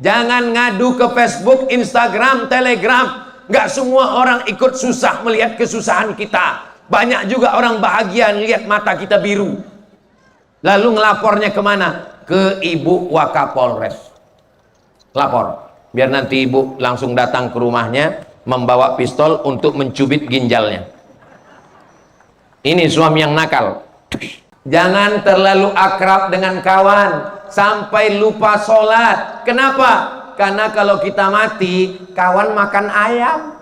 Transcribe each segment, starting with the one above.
Jangan ngadu ke Facebook, Instagram, Telegram. Nggak semua orang ikut susah melihat kesusahan kita. Banyak juga orang bahagia lihat mata kita biru. Lalu ngelapornya kemana? Ke Ibu Wakapolres. Lapor. Biar nanti ibu langsung datang ke rumahnya, membawa pistol untuk mencubit ginjalnya. Ini suami yang nakal. Jangan terlalu akrab dengan kawan sampai lupa sholat. Kenapa? Karena kalau kita mati, kawan makan ayam.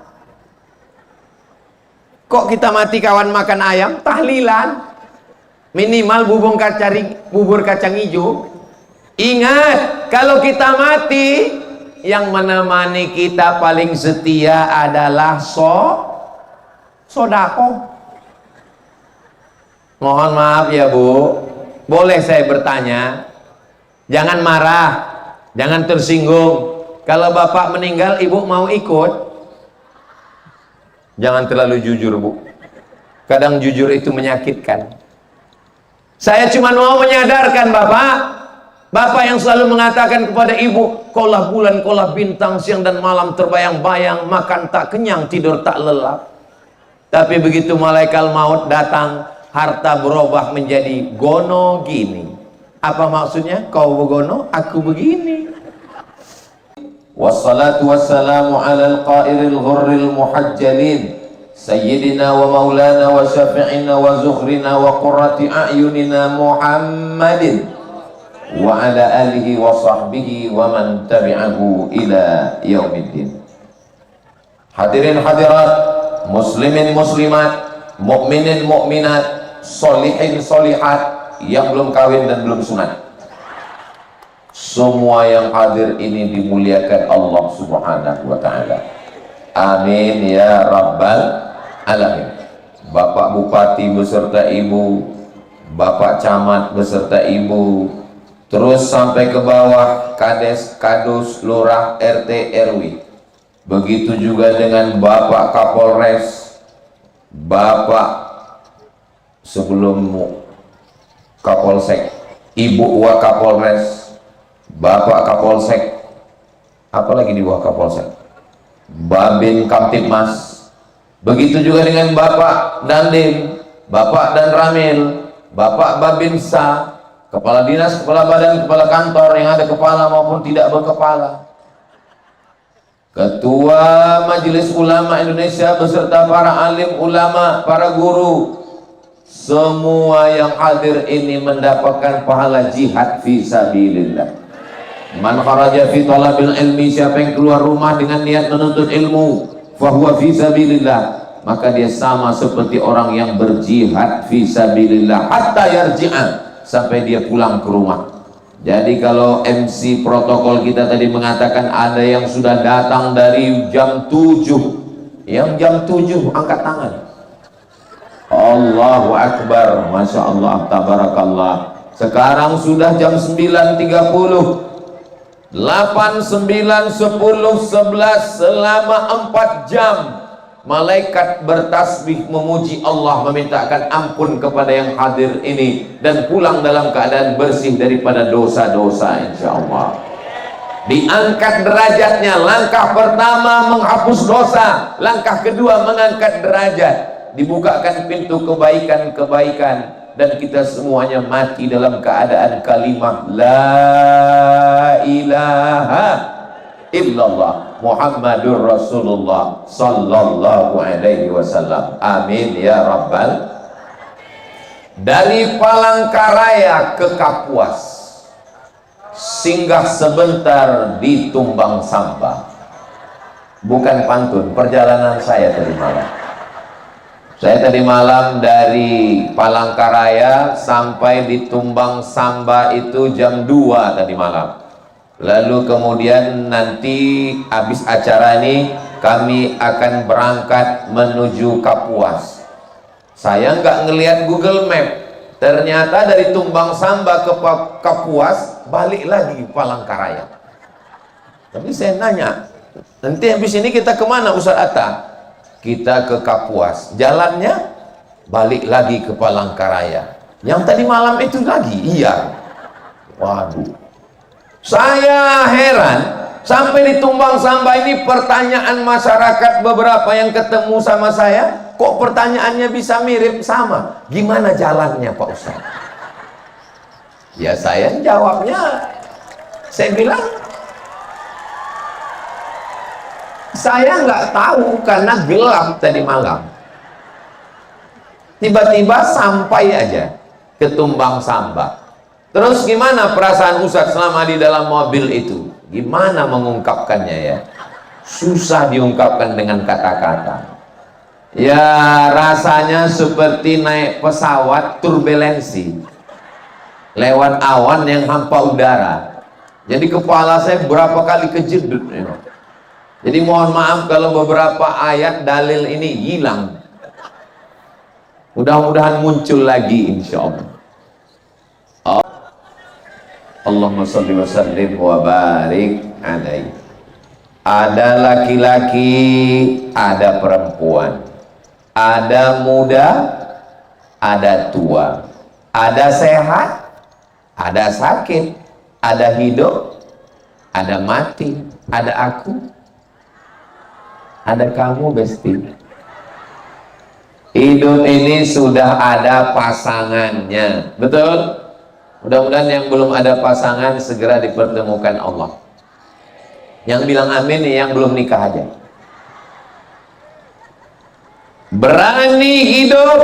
Kok kita mati kawan makan ayam? Tahlilan. Minimal bubur kacang hijau. Ingat, kalau kita mati, yang menemani kita paling setia adalah sodako. Mohon maaf ya Bu, boleh saya bertanya? Jangan marah, jangan tersinggung. Kalau bapak meninggal, ibu mau ikut? Jangan terlalu jujur Bu. Kadang jujur itu menyakitkan. Saya cuma mau menyadarkan Bapak yang selalu mengatakan kepada ibu, kaulah bulan, kaulah bintang, siang dan malam terbayang-bayang, makan tak kenyang, tidur tak lelap. Tapi begitu malaikat maut datang, harta berubah menjadi gono gini. Apa maksudnya? Kau begono, aku begini. Wassalatu wassalamu ala al-qairil ghurril muhajjalin sayyidina wa maulana wa syafi'ina wa zukhrina wa qurrati a'yunina Muhammadin wa ala alihi wa sahbihi wa man tabi'ahu ila yaumiddin. Hadirin hadirat, muslimin muslimat, mukminin mukminat, solihin solihat yang belum kawin dan belum sunat, semua yang hadir ini dimuliakan Allah Subhanahu wa ta'ala. Amin ya rabbal alamin. Bapak Bupati beserta ibu, Bapak Camat beserta ibu, terus sampai ke bawah Kades, Kadus, Lurah, RT, RW. Begitu juga dengan Bapak Kapolres, Bapak sebelum Kapolsek, Ibu Wakapolres, Bapak Kapolsek, apalagi di bawah Kapolsek, Babin Kamtibmas. Begitu juga dengan Bapak Dandim, Bapak Dan Ramil, Bapak Babinsa, kepala dinas, kepala badan, kepala kantor yang ada kepala maupun tidak berkepala, Ketua Majelis Ulama Indonesia beserta para alim ulama, para guru, semua yang hadir ini mendapatkan pahala jihad fi sabilillah. Man kharaja fi talabil ilmi, siapa yang keluar rumah dengan niat menuntut ilmu, fahuwa fi sabilillah, maka dia sama seperti orang yang berjihad fi sabilillah hatta yarji'an, sampai dia pulang ke rumah. Jadi kalau MC protokol kita tadi mengatakan ada yang sudah datang dari jam 7, yang jam 7 angkat tangan. Allahu Akbar, Masya Allah, Tabarakallah. Sekarang sudah jam 9.30, 8, 9, 10, 11, selama 4 jam malaikat bertasbih memuji Allah, memintakan ampun kepada yang hadir ini, dan pulang dalam keadaan bersih daripada dosa-dosa, insya Allah. Diangkat derajatnya. Langkah pertama menghapus dosa, langkah kedua mengangkat derajat, dibukakan pintu kebaikan-kebaikan, dan kita semuanya mati dalam keadaan kalimat la ilaha illallah Muhammadur Rasulullah sallallahu alaihi wasallam. Amin ya rabbal. Dari Palangkaraya ke Kapuas, singgah sebentar di Tumbang Samba. Bukan pantun, perjalanan saya tadi malam. Saya tadi malam dari Palangkaraya sampai di Tumbang Samba itu jam 2 tadi malam. Lalu kemudian nanti habis acara ini kami akan berangkat menuju Kapuas. Saya nggak ngelihat Google Map, ternyata dari Tumbang Samba ke Kapuas balik lagi Palangkaraya. Tapi saya nanya, nanti habis ini kita kemana Ustaz Atta? Kita ke Kapuas, jalannya balik lagi ke Palangkaraya. Yang tadi malam itu lagi, iya. Waduh, saya heran, Sampai di Tumbang Samba ini pertanyaan masyarakat beberapa yang ketemu sama saya, kok pertanyaannya bisa mirip sama? Gimana jalannya Pak Ustaz? Ya saya jawabnya, saya bilang saya nggak tahu karena gelap tadi malam. Tiba-tiba sampai aja ke Tumbang Samba. Terus gimana perasaan Ustadz selama di dalam mobil itu? Gimana mengungkapkannya ya? Susah diungkapkan dengan kata-kata. Ya rasanya seperti naik pesawat turbulensi lewat awan yang hampa udara. Jadi kepala saya berapa kali kejedut. Jadi mohon maaf kalau beberapa ayat dalil ini hilang. Mudah-mudahan muncul lagi insya Allah. Allahumma sholli wa sallim wa barik alaihi. Ada laki-laki, ada perempuan, ada muda, ada tua, ada sehat, ada sakit, ada hidup, ada mati, ada aku, ada kamu Besti. Hidup ini sudah ada pasangannya, betul? Mudah-mudahan yang belum ada pasangan segera dipertemukan Allah. Yang bilang amin nih yang belum nikah aja. Berani hidup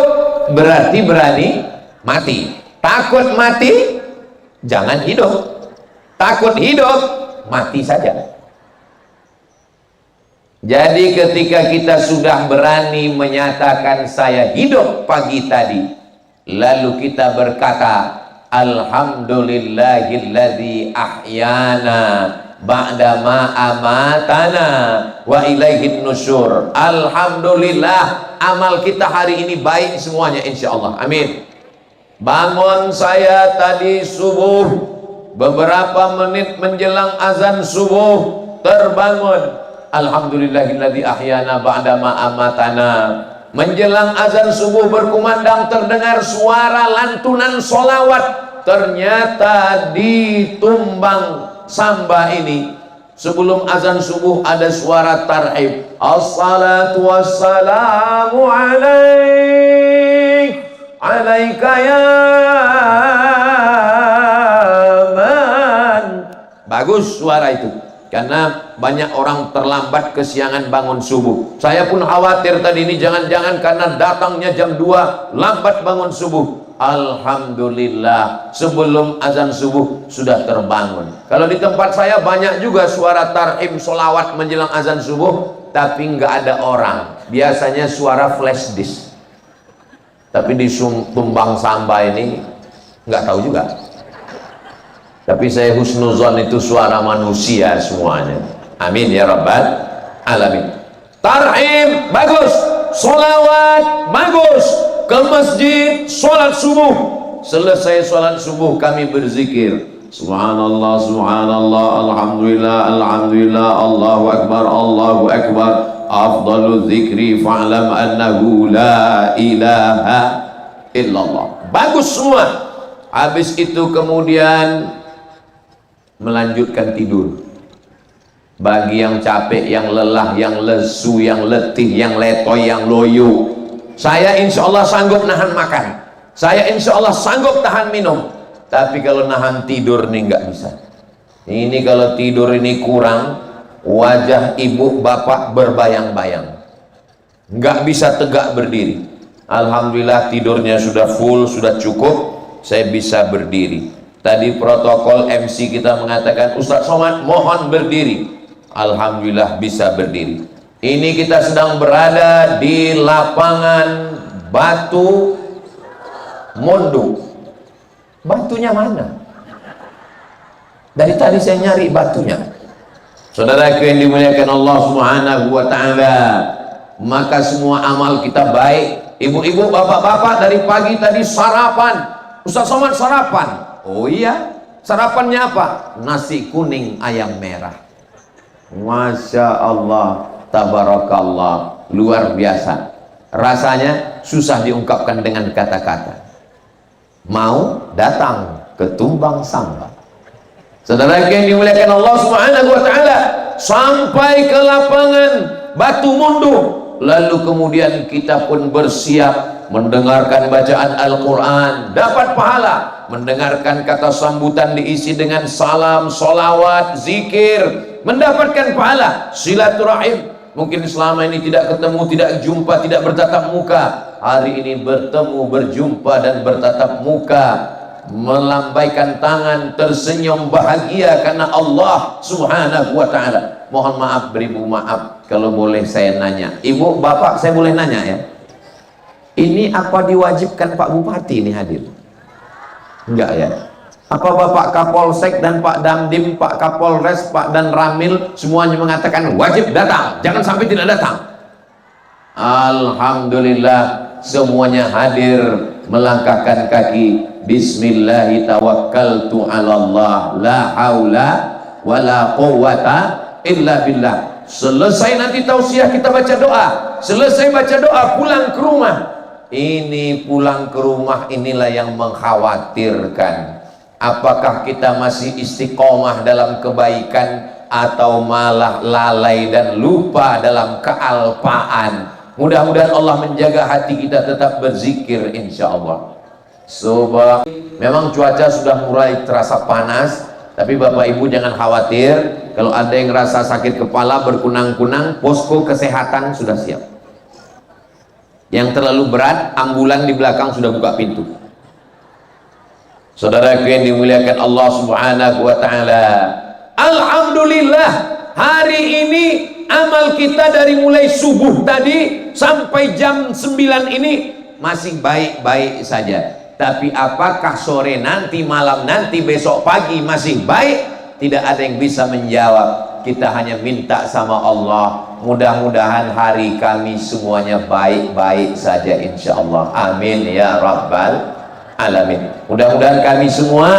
berarti berani mati. Takut mati jangan hidup. Takut hidup mati saja. Jadi ketika kita sudah berani menyatakan saya hidup pagi tadi, lalu kita berkata alhamdulillahilladzi ahyana ba'da ma amatana wa ilaihin nusyur. Alhamdulillah amal kita hari ini baik semuanya insyaallah. Amin. Bangun saya tadi subuh, beberapa menit menjelang azan subuh terbangun. Alhamdulillahilladzi ahyana ba'da ma amatana. Menjelang azan subuh berkumandang terdengar suara lantunan solawat. Ternyata di Tumbang Samba ini sebelum azan subuh ada suara tarhib. Assalatu wassalamu alaika ya man. Bagus suara itu. Karena banyak orang terlambat kesiangan bangun subuh. Saya pun khawatir tadi ini jangan-jangan karena datangnya jam 2 lambat bangun subuh. Alhamdulillah sebelum azan subuh sudah terbangun. Kalau di tempat saya banyak juga suara tarhim solawat menjelang azan subuh, tapi nggak ada orang. Biasanya suara flash disk. Tapi di Tumbang Samba ini nggak tahu juga. Tapi saya husnuzon itu suara manusia semuanya. Amin ya rabbal alamin. Tarhim bagus, solawat bagus, ke masjid sholat subuh. Selesai sholat subuh kami berzikir subhanallah subhanallah alhamdulillah alhamdulillah Allahu akbar Allahu akbar afdalu dzikri fa'lam annahu la ilaha illallah. Bagus semua. Habis itu kemudian melanjutkan tidur. Bagi yang capek, yang lelah, yang lesu, yang letih, yang letoy, yang loyo, saya insya Allah sanggup nahan makan, saya insya Allah sanggup tahan minum. Tapi kalau nahan tidur nih nggak bisa. Ini kalau tidur ini kurang, wajah ibu bapak berbayang-bayang, nggak bisa tegak berdiri. Alhamdulillah tidurnya sudah full, sudah cukup, saya bisa berdiri. Tadi protokol MC kita mengatakan Ustadz Somad mohon berdiri. Alhamdulillah bisa berdiri. Ini kita sedang berada di lapangan Batu Mundu. Batunya mana? Dari tadi saya nyari batunya. Saudaraku yang dimuliakan Allah Subhanahu wa ta'ala, maka semua amal kita baik. Ibu-ibu, bapak-bapak dari pagi tadi sarapan. Ustadz Somad sarapan. Oh iya, sarapannya apa? Nasi kuning ayam merah. Masya Allah, tabarakallah, luar biasa. Rasanya susah diungkapkan dengan kata-kata. Mau datang ke Tumbang Samba. Saudara yang dimuliakan Allah Subhanahu wa taala, sampai ke lapangan Batu Munduh, lalu kemudian kita pun bersiap mendengarkan bacaan Al-Quran, dapat pahala. Mendengarkan kata sambutan diisi dengan salam, solawat, zikir, mendapatkan pahala. Silaturahim, mungkin selama ini tidak ketemu, tidak jumpa, tidak bertatap muka, hari ini bertemu, berjumpa dan bertatap muka, melambaikan tangan, tersenyum bahagia karena Allah Subhanahu wa taala. Mohon maaf, beribu maaf kalau boleh saya nanya. Ibu, bapak, saya boleh nanya ya? Ini apa diwajibkan Pak Bupati ini hadir? Enggak ya? Apa Bapak Kapolsek dan Pak Damdim, Pak Kapolres, Pak Dan Ramil semuanya mengatakan wajib datang, jangan sampai tidak datang? Alhamdulillah, semuanya hadir melangkahkan kaki. Bismillahi tawakkaltu ala Allah, la haula wala quwwata illa billah. Selesai nanti tausiah kita baca doa. Selesai baca doa pulang ke rumah. Ini pulang ke rumah inilah yang mengkhawatirkan. Apakah kita masih istiqomah dalam kebaikan atau malah lalai dan lupa dalam kealpaan? Mudah-mudahan Allah menjaga hati kita tetap berzikir insya Allah. Memang cuaca sudah mulai terasa panas, tapi Bapak Ibu jangan khawatir. Kalau ada yang rasa sakit kepala berkunang-kunang, posko kesehatan sudah siap. Yang terlalu berat, ambulan di belakang sudah buka pintu. Saudara yang dimuliakan Allah Subhanahu wa taala, alhamdulillah, hari ini amal kita dari mulai subuh tadi sampai jam 9 ini masih baik-baik saja. Tapi apakah sore nanti, malam nanti, besok pagi masih baik? Tidak ada yang bisa menjawab. Kita hanya minta sama Allah, mudah-mudahan hari kami semuanya baik-baik saja insya Allah. Amin ya rabbal alamin. Mudah-mudahan kami semua,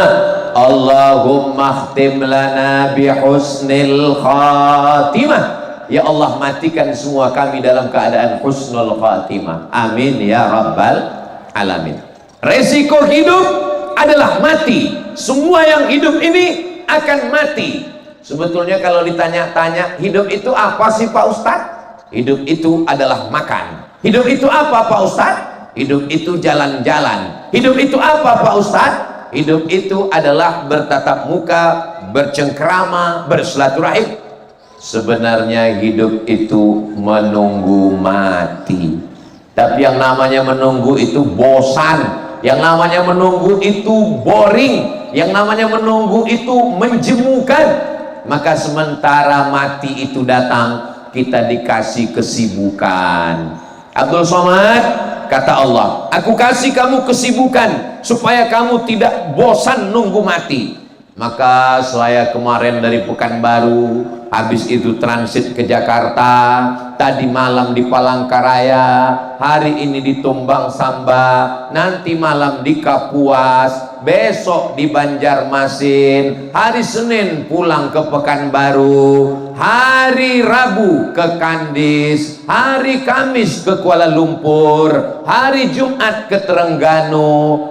Allahumma khtim lana bihusnil khatimah. Ya Allah, matikan semua kami dalam keadaan husnul khatimah. Amin ya rabbal alamin. Resiko hidup adalah mati. Semua yang hidup ini akan mati. Sebetulnya kalau ditanya-tanya, hidup itu apa sih Pak Ustadz? Hidup itu adalah makan. Hidup itu apa Pak Ustadz? Hidup itu jalan-jalan. Hidup itu apa Pak Ustadz? Hidup itu adalah bertatap muka, bercengkrama, bersilaturahim. Sebenarnya hidup itu menunggu mati. Tapi yang namanya menunggu itu bosan. Yang namanya menunggu itu boring. Yang namanya menunggu itu menjemukan. Maka sementara mati itu datang, kita dikasih kesibukan. Abdul Somad kata Allah, aku kasih kamu kesibukan supaya kamu tidak bosan nunggu mati. Maka saya kemarin dari Pekanbaru, habis itu transit ke Jakarta, tadi malam di Palangkaraya, hari ini di Tumbang Samba, nanti malam di Kapuas, besok di Banjarmasin, hari Senin pulang ke Pekanbaru, hari Rabu ke Kandis, hari Kamis ke Kuala Lumpur, hari Jumat ke Terengganu.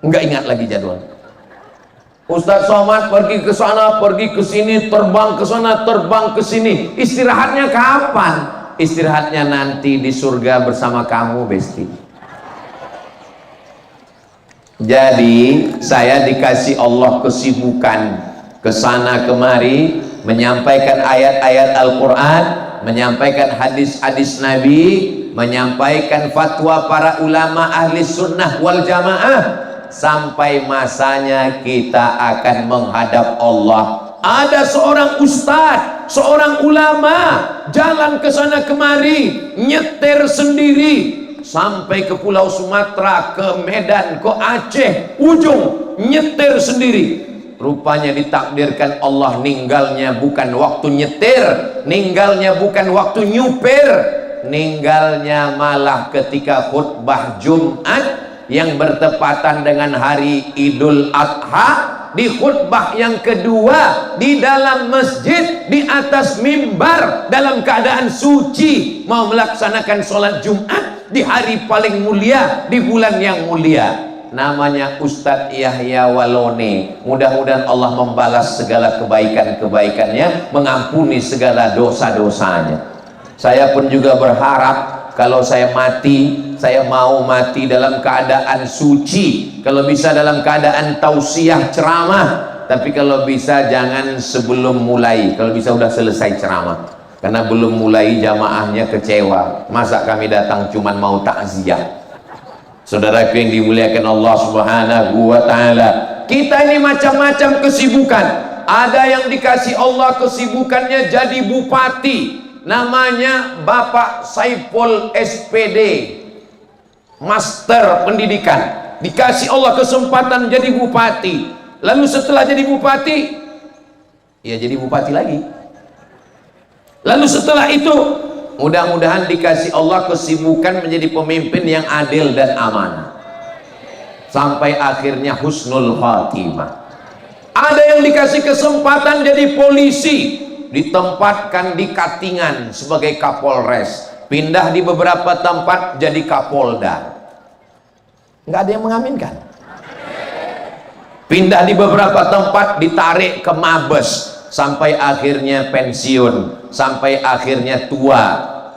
Enggak ingat lagi jadwal. Ustadz Somad pergi ke sana, pergi ke sini, terbang ke sana, terbang ke sini. Istirahatnya kapan? Istirahatnya nanti di surga bersama kamu, Besti. Jadi saya dikasih Allah kesibukan ke sana kemari, menyampaikan ayat-ayat Al-Quran, menyampaikan hadis-hadis Nabi, menyampaikan fatwa para ulama ahli sunnah wal jamaah. Sampai masanya kita akan menghadap Allah. Ada seorang ustadz, seorang ulama, jalan ke sana kemari, nyetir sendiri sampai ke Pulau Sumatera, ke Medan, ke Aceh, ujung nyetir sendiri. Rupanya ditakdirkan Allah ninggalnya bukan waktu nyetir, ninggalnya bukan waktu nyupir, ninggalnya malah ketika khutbah Jumat yang bertepatan dengan hari Idul Adha. Di khutbah yang kedua di dalam masjid, di atas mimbar, dalam keadaan suci, mau melaksanakan sholat Jumat di hari paling mulia, di bulan yang mulia. namanya Ustadz Yahya Walone. Mudah-mudahan Allah membalas segala kebaikan-kebaikannya, mengampuni segala dosa-dosanya. Saya pun juga berharap kalau saya mati, saya mau mati dalam keadaan suci, kalau bisa dalam keadaan tausiah ceramah, tapi kalau bisa jangan sebelum mulai, kalau bisa udah selesai ceramah, karena belum mulai jamaahnya kecewa, masa kami datang cuman mau takziah. Saudaraku yang dimuliakan Allah Subhanahu wa Ta'ala, kita ini macam-macam kesibukan. Ada yang dikasih Allah kesibukannya jadi bupati, namanya Bapak Saiful SPD, Master Pendidikan, dikasih Allah kesempatan jadi bupati. Lalu setelah jadi bupati, ya jadi bupati lagi. Lalu setelah itu, mudah-mudahan dikasih Allah kesibukan menjadi pemimpin yang adil dan amanah, sampai akhirnya husnul khatimah. Ada yang dikasih kesempatan jadi polisi, ditempatkan di Katingan sebagai Kapolres, pindah di beberapa tempat jadi Kapolda, nggak ada yang mengaminkan. Pindah di beberapa tempat, ditarik ke Mabes, sampai akhirnya pensiun, sampai akhirnya tua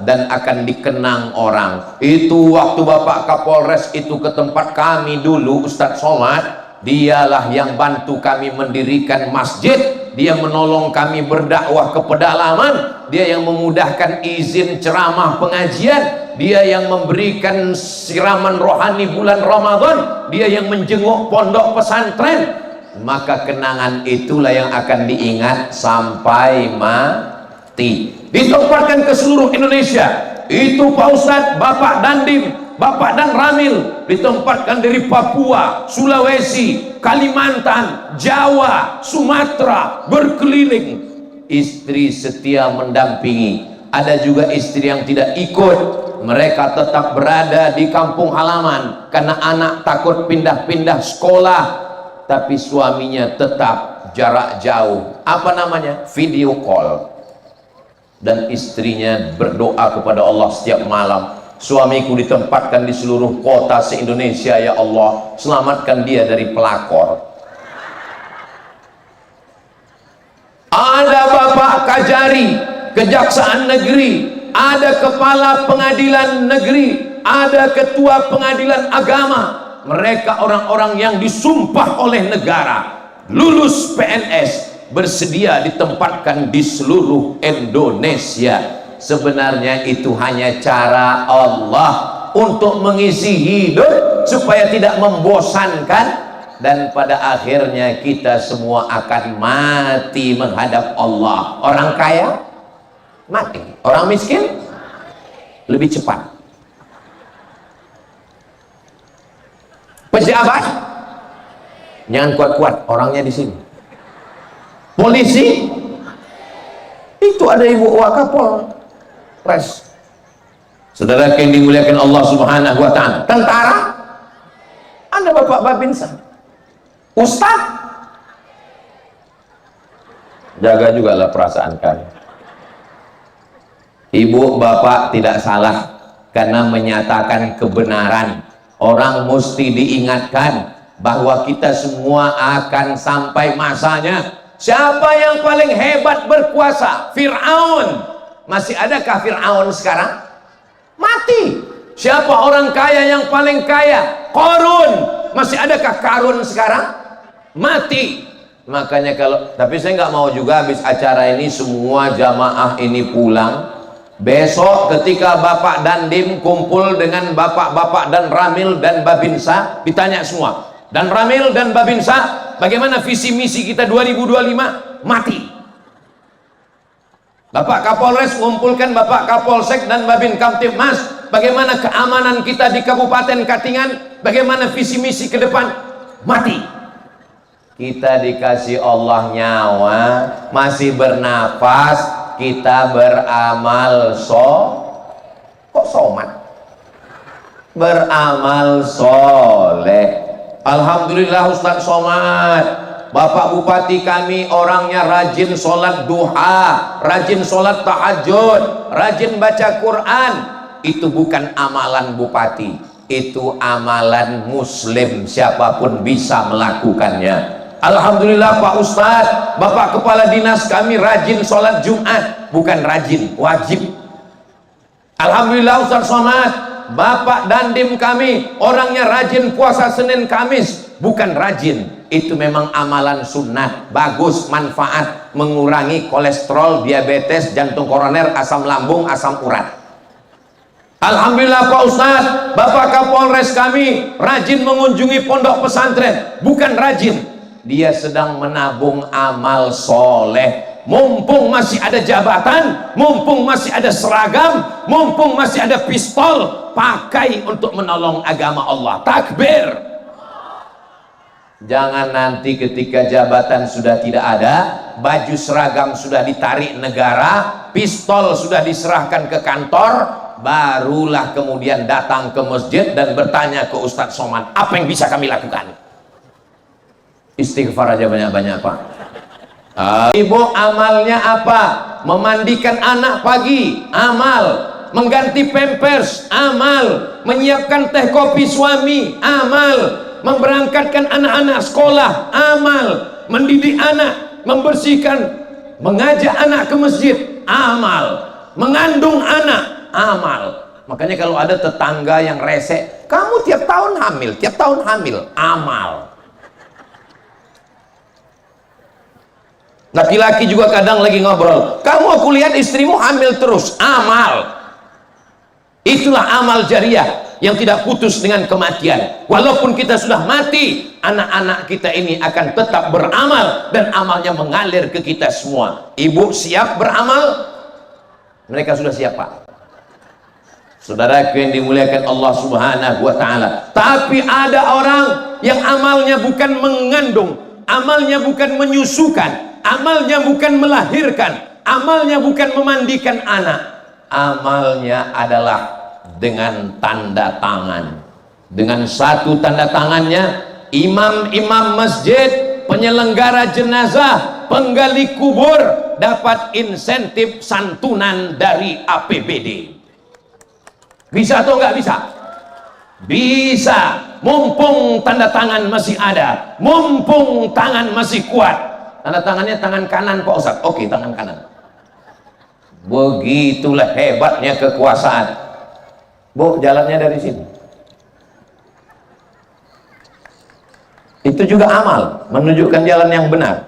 dan akan dikenang orang. Itu waktu Bapak Kapolres itu ke tempat kami dulu, Ustadz Somad, dialah yang bantu kami mendirikan masjid, dia menolong kami berdakwah ke pedalaman, dia yang memudahkan izin ceramah pengajian, dia yang memberikan siraman rohani bulan Ramadan, dia yang menjenguk pondok pesantren. Maka kenangan itulah yang akan diingat sampai mati, ditempatkan ke seluruh Indonesia. Itu Pak Ustadz, Bapak Dandim, Bapak Dan Ramil ditempatkan dari Papua, Sulawesi, Kalimantan, Jawa, Sumatera, berkeliling. Istri setia mendampingi. Ada juga istri yang tidak ikut, mereka tetap berada di kampung halaman karena anak takut pindah-pindah sekolah, tapi suaminya tetap jarak jauh. Apa namanya? Video call. Dan istrinya berdoa kepada Allah setiap malam, suamiku ditempatkan di seluruh kota se-Indonesia, ya Allah, selamatkan dia dari pelakor. Ada Bapak Kajari, Kejaksaan Negeri, ada Kepala Pengadilan Negeri, ada Ketua Pengadilan Agama. Mereka orang-orang yang disumpah oleh negara, lulus PNS, bersedia ditempatkan di seluruh Indonesia. Sebenarnya itu hanya cara Allah untuk mengisi hidup supaya tidak membosankan, dan pada akhirnya kita semua akan mati menghadap Allah. Orang kaya mati, orang miskin lebih cepat. Pejabat jangan kuat-kuat, orangnya di sini. Polisi itu ada Ibu Wakapolres. Saudara yang dimuliakan Allah Subhanahu wa Ta'ala. Tentara ada Bapak Babinsa. Ustaz, jaga juga lah perasaan kami. Ibu bapak tidak salah karena menyatakan kebenaran. Orang mesti diingatkan bahwa kita semua akan sampai masanya. Siapa yang paling hebat berkuasa? Fir'aun. Masih adakah Fir'aun sekarang? Mati. Siapa orang kaya yang paling kaya? Qarun. Masih adakah Qarun sekarang? Mati. Makanya tapi saya nggak mau juga habis acara ini semua jamaah ini pulang. Besok ketika Bapak Dandim kumpul dengan Bapak-bapak Dan Ramil dan Babinsa, ditanya semua, Dan Ramil dan Babinsa, bagaimana visi misi kita 2025? Mati. Bapak Kapolres mengumpulkan Bapak Kapolsek dan Babin Kamtibmas, bagaimana keamanan kita di Kabupaten Katingan, bagaimana visi misi ke depan? Mati. Kita dikasih Allah nyawa, masih bernapas, kita beramal kok somat? Beramal soleh. Alhamdulillah Ustadz Somad, Bapak Bupati kami orangnya rajin sholat duha, rajin sholat tahajud, rajin baca Quran. Itu bukan amalan bupati, Itu amalan muslim, siapapun bisa melakukannya. Alhamdulillah Pak Ustadz, Bapak Kepala Dinas kami rajin sholat Jumat. Bukan rajin, wajib. Alhamdulillah Ustadz Somad, Bapak Dandim kami orangnya rajin puasa Senin Kamis. Bukan rajin, itu memang amalan sunnah, bagus, manfaat, mengurangi kolesterol, diabetes, jantung koroner, asam lambung, asam urat. Alhamdulillah Pak Ustadz, Bapak Kapolres kami rajin mengunjungi pondok pesantren. Bukan rajin, dia sedang menabung amal soleh. Mumpung masih ada jabatan, mumpung masih ada seragam, mumpung masih ada pistol, pakai untuk menolong agama Allah. Takbir. Jangan nanti ketika jabatan sudah tidak ada, baju seragam sudah ditarik negara, pistol sudah diserahkan ke kantor, barulah kemudian datang ke masjid dan bertanya ke Ustadz Somad, apa yang bisa kami lakukan? Istighfar aja banyak-banyak Pak. Ibu amalnya apa? Memandikan anak pagi, amal. Mengganti pampers, amal. Menyiapkan teh kopi suami, amal. Memberangkatkan anak-anak sekolah, amal. Mendidik anak, membersihkan, mengajak anak ke masjid, amal. Mengandung anak, amal. Makanya kalau ada tetangga yang rese, kamu tiap tahun hamil, amal. Laki-laki juga kadang lagi ngobrol, kamu aku lihat istrimu hamil terus, amal. Itulah amal jariah yang tidak putus dengan kematian. Walaupun kita sudah mati, anak-anak kita ini akan tetap beramal dan amalnya mengalir ke kita semua. Ibu siap beramal? Mereka sudah siap Pak. Saudaraku yang dimuliakan Allah Subhanahu wa ta'ala. Tapi ada orang yang amalnya bukan mengandung, amalnya bukan menyusukan, amalnya bukan melahirkan, amalnya bukan memandikan anak. Amalnya adalah dengan tanda tangan. Dengan satu tanda tangannya, imam-imam masjid, penyelenggara jenazah, penggali kubur dapat insentif santunan dari APBD. Bisa atau enggak bisa? Bisa, mumpung tanda tangan masih ada, mumpung tangan masih kuat. Tanda tangannya tangan kanan Pak Ustadz. Oke, tangan kanan. Begitulah hebatnya kekuasaan. Bu, jalannya dari sini. Itu juga amal, menunjukkan jalan yang benar.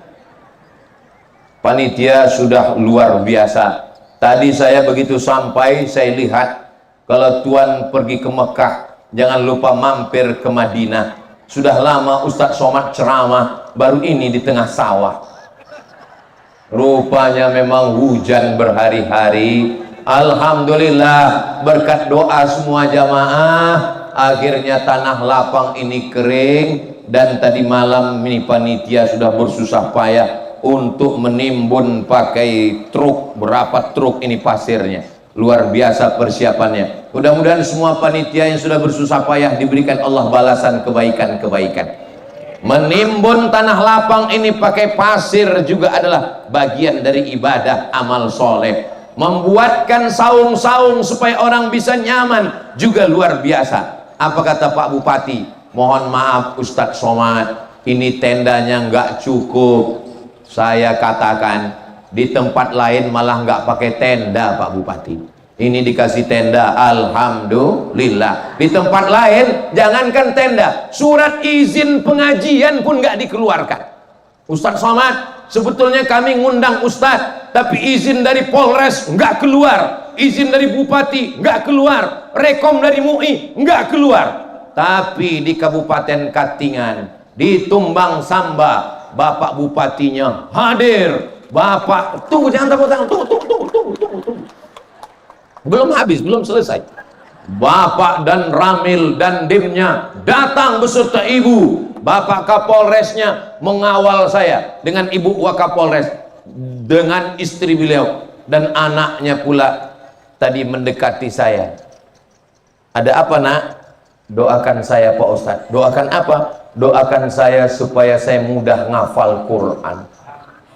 Panitia sudah luar biasa. Tadi saya begitu sampai, saya lihat kalau Tuan pergi ke Mekah, jangan lupa mampir ke Madinah. Sudah lama Ustadz Somad ceramah, baru ini di tengah sawah. Rupanya memang hujan berhari-hari. Alhamdulillah berkat doa semua jamaah, akhirnya tanah lapang ini kering. Dan tadi malam ini panitia sudah bersusah payah untuk menimbun pakai truk. Berapa truk ini pasirnya, luar biasa persiapannya. Mudah-mudahan semua panitia yang sudah bersusah payah diberikan Allah balasan kebaikan-kebaikan. Menimbun tanah lapang ini pakai pasir juga adalah bagian dari ibadah amal soleh. Membuatkan saung-saung supaya orang bisa nyaman juga luar biasa. Apa kata Pak Bupati? Mohon maaf Ustadz Somad, ini tendanya nggak cukup. Saya katakan di tempat lain malah nggak pakai tenda Pak Bupati. Ini dikasih tenda, alhamdulillah. Di tempat lain jangankan tenda, surat izin pengajian pun nggak dikeluarkan. Ustadz Somad, sebetulnya kami ngundang Ustadz, tapi izin dari Polres nggak keluar, izin dari Bupati nggak keluar, rekom dari MUI nggak keluar. Tapi di Kabupaten Katingan, di Tumbang Samba, Bapak Bupatinya hadir. Bapak, tunggu, jangan tepuk tangan, tunggu. Belum habis, belum selesai. Bapak dan Ramil dan Dimnya datang beserta ibu. Bapak Kapolresnya mengawal saya dengan ibu Wakapolres, dengan istri beliau dan anaknya pula tadi mendekati saya. Ada apa nak? Doakan saya Pak Ustadz. Doakan apa? Doakan saya supaya saya mudah ngafal Quran.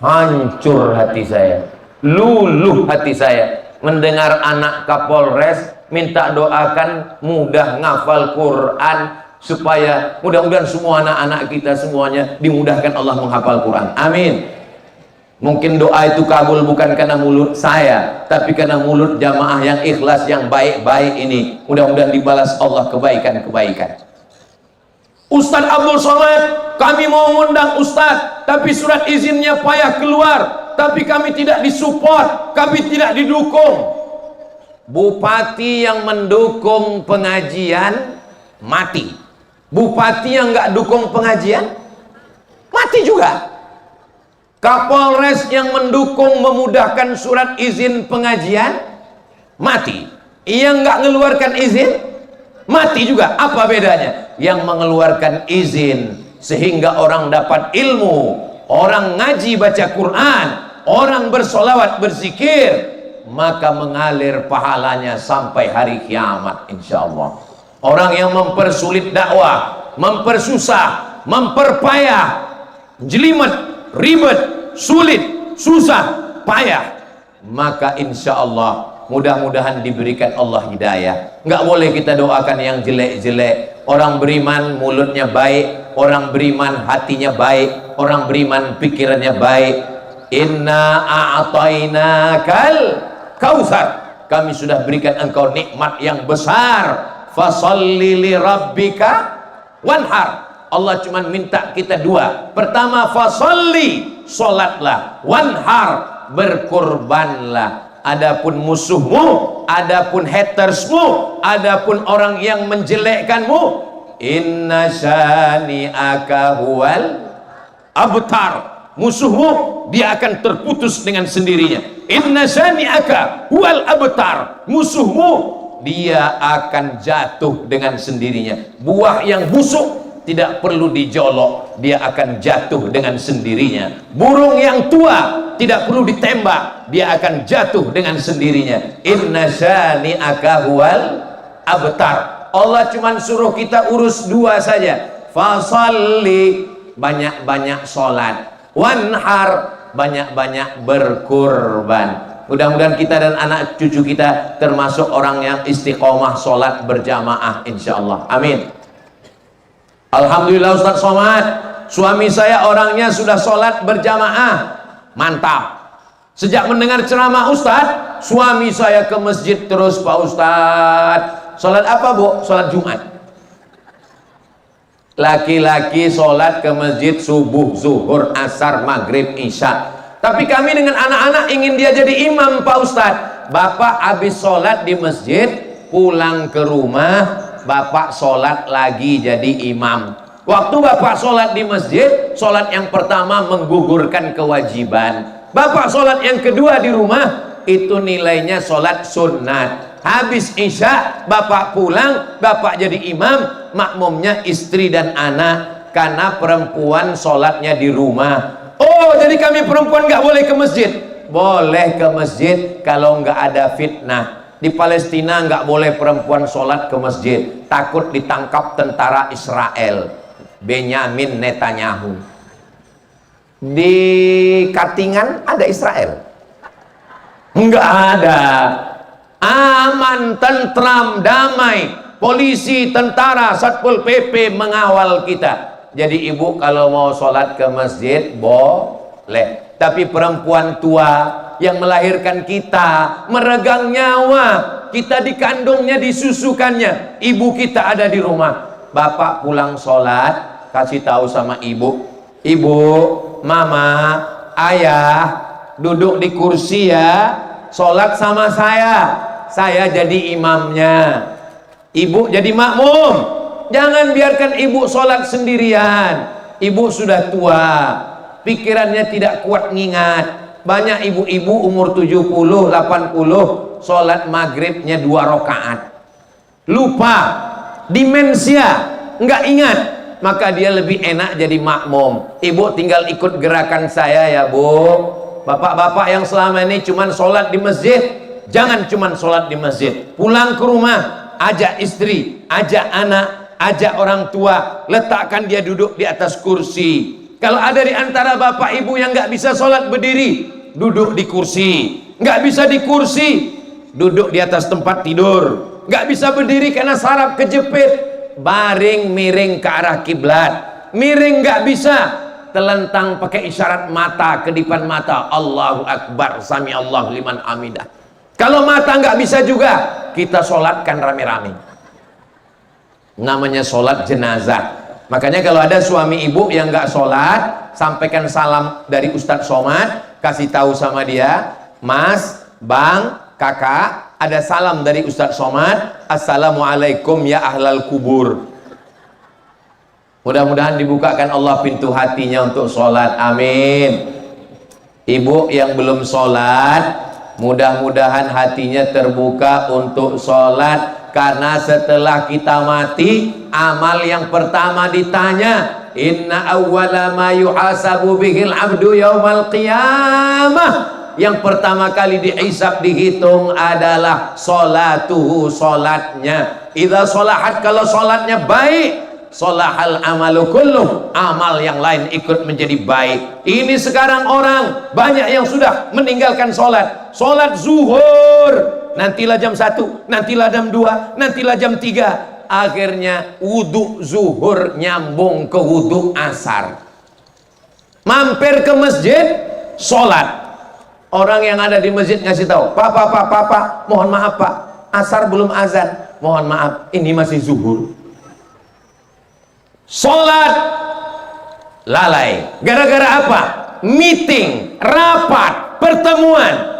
Hancur hati saya, luluh hati saya mendengar anak Kapolres minta doakan mudah ngafal Quran, supaya mudah-mudahan semua anak-anak kita semuanya dimudahkan Allah menghafal Quran. Amin. Mungkin doa itu kabul bukan karena mulut saya, tapi karena mulut jamaah yang ikhlas, yang baik-baik ini. Mudah-mudahan dibalas Allah kebaikan-kebaikan. Ustadz Abdul Somad, kami mau ngundang Ustadz, tapi surat izinnya payah keluar, tapi kami tidak disupport, kami tidak didukung. Bupati yang mendukung pengajian mati, bupati yang nggak dukung pengajian mati juga. Kapolres yang mendukung memudahkan surat izin pengajian mati, yang nggak ngeluarkan izin mati juga. Apa bedanya? Yang mengeluarkan izin sehingga orang dapat ilmu, orang ngaji baca Quran, orang bersolawat berzikir, maka mengalir pahalanya sampai hari kiamat insyaallah. Orang yang mempersulit dakwah, mempersusah, memperpayah, jelimet, ribet, sulit, susah, payah, maka insyaallah mudah-mudahan diberikan Allah hidayah. Nggak boleh kita doakan yang jelek-jelek. Orang beriman mulutnya baik, orang beriman hatinya baik, orang beriman pikirannya baik. Inna a'tainakal kautsar, kami sudah berikan engkau nikmat yang besar. Fasalli li rabbika wanhar. Allah cuma minta kita dua. Pertama, fasalli, salatlah. Wanhar, berkorbanlah. Adapun musuhmu, adapun hatersmu, adapun orang yang menjelekkanmu, inna syani'aka huwal abtar, musuhmu dia akan terputus dengan sendirinya. Inna syani'aka huwal abtar, musuhmu dia akan jatuh dengan sendirinya. Buah yang busuk tidak perlu dijolok, dia akan jatuh dengan sendirinya. Burung yang tua tidak perlu ditembak, dia akan jatuh dengan sendirinya. Inna syani'aka huwal abtar. Allah cuma suruh kita urus dua saja. Fasalli, banyak-banyak sholat. Wanhar, banyak-banyak berkurban. Mudah-mudahan kita dan anak cucu kita termasuk orang yang istiqomah sholat berjamaah insyaallah. Amin. Alhamdulillah Ustadz Somad, suami saya orangnya sudah sholat berjamaah, mantap. Sejak mendengar ceramah Ustadz, suami saya ke masjid terus. Pak Ustadz, sholat apa Bu? Sholat Jumat. Laki-laki sholat ke masjid subuh, zuhur, asar, maghrib, isya. Tapi kami dengan anak-anak ingin dia jadi imam Pak Ustadz. Bapak habis sholat di masjid, pulang ke rumah, Bapak sholat lagi jadi imam. Waktu Bapak sholat di masjid, sholat yang pertama menggugurkan kewajiban. Bapak sholat yang kedua di rumah, itu nilainya sholat sunat. Habis isya, Bapak pulang, Bapak jadi imam, makmumnya istri dan anak. Karena perempuan sholatnya di rumah. Oh, jadi kami perempuan nggak boleh ke masjid? Boleh ke masjid kalau nggak ada fitnah. Di Palestina nggak boleh perempuan sholat ke masjid, takut ditangkap tentara Israel, Benyamin Netanyahu. Di Katingan ada Israel? Nggak ada. Aman, tentram, damai. Polisi, tentara, Satpol PP mengawal kita. Jadi ibu kalau mau sholat ke masjid boleh. Tapi perempuan tua yang melahirkan kita, meregang nyawa, kita dikandungnya, disusukannya, ibu kita ada di rumah. Bapak pulang sholat, kasih tahu sama ibu, ibu, mama, ayah, duduk di kursi ya, sholat sama saya jadi imamnya, ibu jadi makmum. Jangan biarkan ibu sholat sendirian. Ibu sudah tua, pikirannya tidak kuat ngingat. Banyak ibu-ibu umur 70, 80 sholat maghribnya 2 rakaat, lupa, demensia, nggak ingat. Maka dia lebih enak jadi makmum. Ibu tinggal ikut gerakan saya ya Bu. Bapak-bapak yang selama ini cuman sholat di masjid, jangan cuman sholat di masjid. Pulang ke rumah, ajak istri, ajak anak, ajak orang tua, letakkan dia duduk di atas kursi. Kalau ada di antara bapak ibu yang nggak bisa sholat berdiri, duduk di kursi. Nggak bisa di kursi, duduk di atas tempat tidur. nggak bisa berdiri karena saraf kejepit, baring miring ke arah kiblat. Miring nggak bisa, telentang pakai isyarat mata, kedipan mata, Allahu Akbar, sami Allah liman hamidah. Kalau mata nggak bisa juga, kita sholatkan rame-rame, namanya sholat jenazah. Makanya kalau ada suami ibu yang nggak sholat, sampaikan salam dari Ustadz Somad, kasih tahu sama dia, Mas, Bang, Kakak, ada salam dari Ustadz Somad, Assalamualaikum ya ahlal kubur. Mudah-mudahan dibukakan Allah pintu hatinya untuk sholat, amin. Ibu yang belum sholat, mudah-mudahan hatinya terbuka untuk sholat. Karena setelah kita mati, amal yang pertama ditanya, inna awwala ma yuhasabu bihil abdu yaumal qiyamah. Yang pertama kali dihisab, dihitung adalah sholatuhu, sholatnya. Idza sholahat, kalau sholatnya baik, sholahal amalu kulluh, amal yang lain ikut menjadi baik. Ini sekarang orang banyak yang sudah meninggalkan sholat. Sholat zuhur nantilah jam 1, nantilah jam 2, nantilah jam 3. Akhirnya wudhu zuhur nyambung ke wudhu asar. Mampir ke masjid, sholat. Orang yang ada di masjid ngasih tahu, Pak, mohon maaf Pak, asar belum azan. Mohon maaf, ini masih zuhur. Sholat lalai. Gara-gara apa? Meeting, rapat, pertemuan.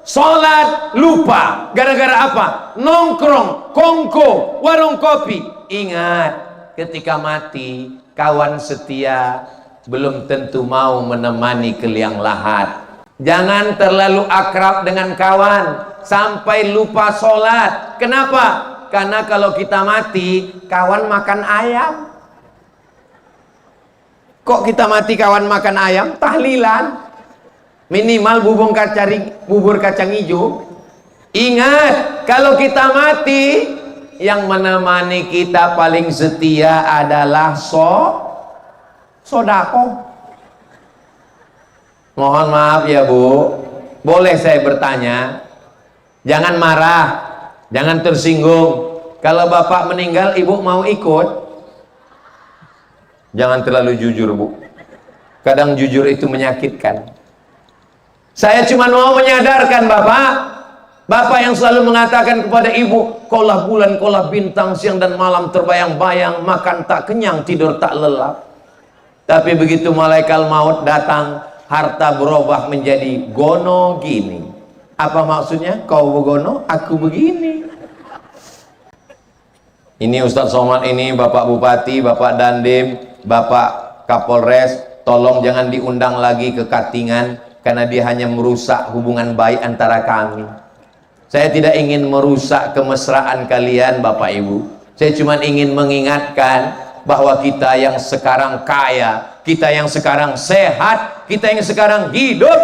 Sholat lupa. Gara-gara apa? Nongkrong, kongko, warung kopi. Ingat, ketika mati, kawan setia belum tentu mau menemani ke liang lahat. Jangan terlalu akrab dengan kawan sampai lupa sholat. Kenapa? Karena kalau kita mati, kawan makan ayam. Kok kita mati kawan makan ayam? Tahlilan. Minimal bubur kacang hijau. Ingat, kalau kita mati, yang menemani kita paling setia adalah sodako. Mohon maaf ya Bu, boleh saya bertanya? Jangan marah, jangan tersinggung. Kalau Bapak meninggal, Ibu mau ikut? Jangan terlalu jujur Bu, kadang jujur itu menyakitkan. Saya cuma mau menyadarkan Bapak yang selalu mengatakan kepada Ibu, kaulah bulan, kaulah bintang, siang dan malam terbayang-bayang, makan tak kenyang, tidur tak lelap. Tapi begitu malaikat maut datang, harta berubah menjadi gono gini. Apa maksudnya? Kau begono, aku begini. Ini Ustadz Somad, ini Bapak Bupati, Bapak Dandim, Bapak Kapolres, tolong jangan diundang lagi ke Katingan, karena dia hanya merusak hubungan baik antara kami. Saya tidak ingin merusak kemesraan kalian Bapak Ibu. Saya cuma ingin mengingatkan bahwa kita yang sekarang kaya, kita yang sekarang sehat, kita yang sekarang hidup,